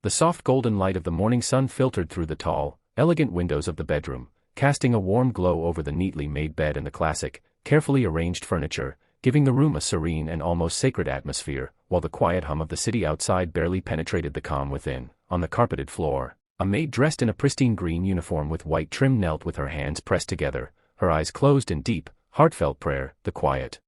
The soft golden light of the morning sun filtered through the tall, elegant windows of the bedroom, casting a warm glow over the neatly made bed and the classic, carefully arranged furniture, giving the room a serene and almost sacred atmosphere, while the quiet hum of the city outside barely penetrated the calm within. On the carpeted floor, a maid dressed in a pristine green uniform with white trim knelt with her hands pressed together, her eyes closed in deep, heartfelt prayer, the quiet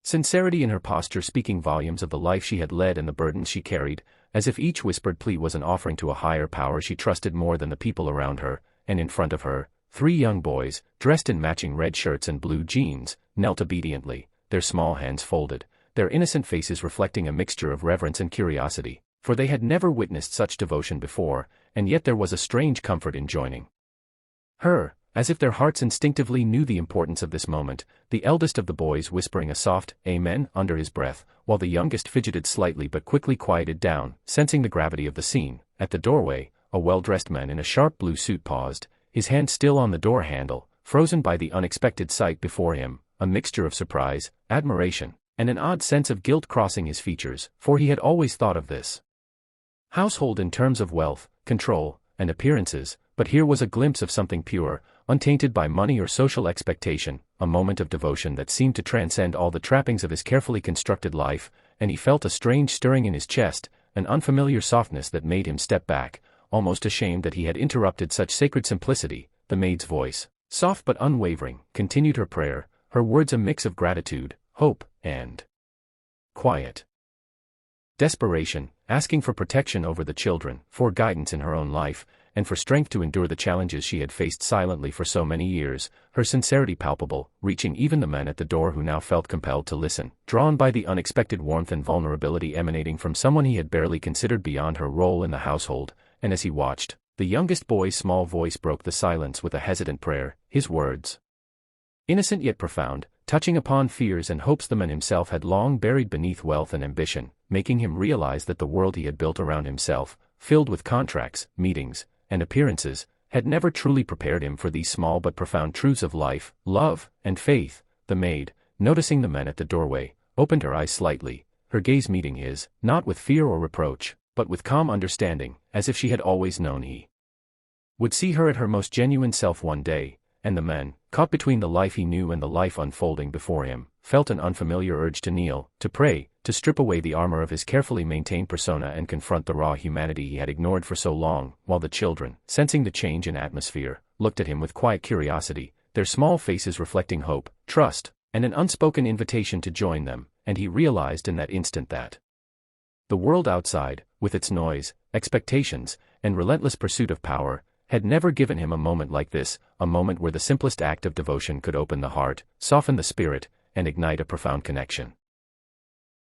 sincerity in her posture speaking volumes of the life she had led and the burdens she carried, as if each whispered plea was an offering to a higher power she trusted more than the people around her. And in front of her, 3 young boys, dressed in matching red shirts and blue jeans, knelt obediently, their small hands folded, their innocent faces reflecting a mixture of reverence and curiosity, for they had never witnessed such devotion before, and yet there was a strange comfort in joining her, as if their hearts instinctively knew the importance of this moment, the eldest of the boys whispering a soft "Amen" under his breath, while the youngest fidgeted slightly but quickly quieted down, sensing the gravity of the scene. At the doorway, a well-dressed man in a sharp blue suit paused, his hand still on the door handle, frozen by the unexpected sight before him, a mixture of surprise, admiration, and an odd sense of guilt crossing his features, for he had always thought of this household in terms of wealth, control, and appearances, but here was a glimpse of something pure, untainted by money or social expectation, a moment of devotion that seemed to transcend all the trappings of his carefully constructed life, and he felt a strange stirring in his chest, an unfamiliar softness that made him step back, almost ashamed that he had interrupted such sacred simplicity. The maid's voice, soft but unwavering, continued her prayer, her words a mix of gratitude, hope, and quiet desperation, asking for protection over the children, for guidance in her own life, and for strength to endure the challenges she had faced silently for so many years, her sincerity palpable, reaching even the men at the door who now felt compelled to listen, drawn by the unexpected warmth and vulnerability emanating from someone he had barely considered beyond her role in the household. And as he watched, the youngest boy's small voice broke the silence with a hesitant prayer, his words, innocent yet profound, touching upon fears and hopes the man himself had long buried beneath wealth and ambition, making him realize that the world he had built around himself, filled with contracts, meetings, and appearances, had never truly prepared him for these small but profound truths of life, love, and faith. The maid, noticing the men at the doorway, opened her eyes slightly, her gaze meeting his, not with fear or reproach, but with calm understanding, as if she had always known he would see her at her most genuine self one day. And the man, caught between the life he knew and the life unfolding before him, felt an unfamiliar urge to kneel, to pray, to strip away the armor of his carefully maintained persona and confront the raw humanity he had ignored for so long, while the children, sensing the change in atmosphere, looked at him with quiet curiosity, their small faces reflecting hope, trust, and an unspoken invitation to join them, and he realized in that instant that the world outside, with its noise, expectations, and relentless pursuit of power, had never given him a moment like this, a moment where the simplest act of devotion could open the heart, soften the spirit, and ignite a profound connection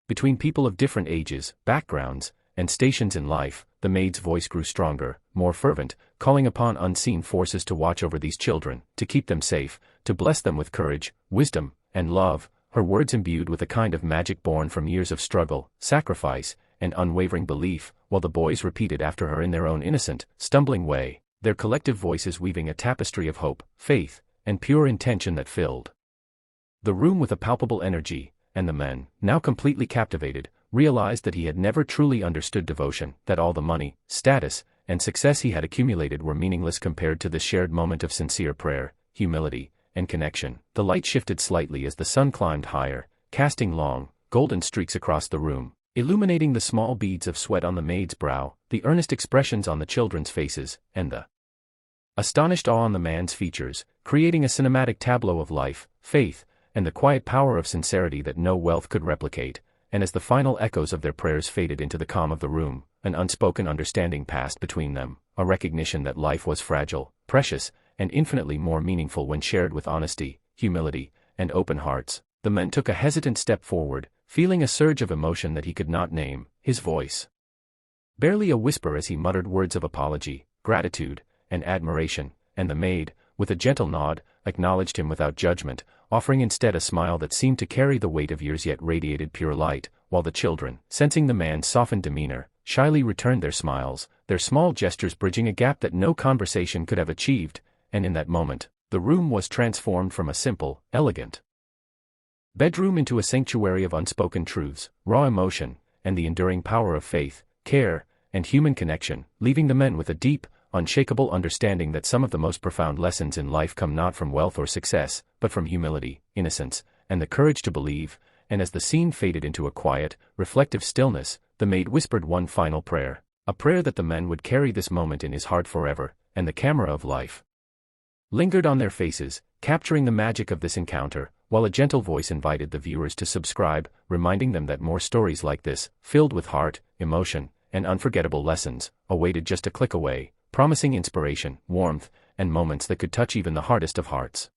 between people of different ages, backgrounds, and stations in life. The maid's voice grew stronger, more fervent, calling upon unseen forces to watch over these children, to keep them safe, to bless them with courage, wisdom, and love, her words imbued with a kind of magic born from years of struggle, sacrifice, and unwavering belief, while the boys repeated after her in their own innocent, stumbling way, their collective voices weaving a tapestry of hope, faith, and pure intention that filled the room with a palpable energy. And the men, now completely captivated, realized that he had never truly understood devotion, that all the money, status, and success he had accumulated were meaningless compared to this shared moment of sincere prayer, humility, and connection. The light shifted slightly as the sun climbed higher, casting long, golden streaks across the room, illuminating the small beads of sweat on the maid's brow, the earnest expressions on the children's faces, and the astonished awe on the man's features, creating a cinematic tableau of life, faith, and the quiet power of sincerity that no wealth could replicate. And as the final echoes of their prayers faded into the calm of the room, an unspoken understanding passed between them, a recognition that life was fragile, precious, and infinitely more meaningful when shared with honesty, humility, and open hearts. The man took a hesitant step forward, feeling a surge of emotion that he could not name, his voice barely a whisper as he muttered words of apology, gratitude, and admiration. And the maid, with a gentle nod, acknowledged him without judgment, offering instead a smile that seemed to carry the weight of years yet radiated pure light, while the children, sensing the man's softened demeanor, shyly returned their smiles, their small gestures bridging a gap that no conversation could have achieved. And in that moment, the room was transformed from a simple, elegant bedroom into a sanctuary of unspoken truths, raw emotion, and the enduring power of faith, care, and human connection, leaving the men with a deep, unshakable understanding that some of the most profound lessons in life come not from wealth or success, but from humility, innocence, and the courage to believe. And as the scene faded into a quiet, reflective stillness, the maid whispered one final prayer, a prayer that the men would carry this moment in his heart forever, and the camera of life lingered on their faces, capturing the magic of this encounter, while a gentle voice invited the viewers to subscribe, reminding them that more stories like this, filled with heart, emotion, and unforgettable lessons, awaited just a click away, promising inspiration, warmth, and moments that could touch even the hardest of hearts.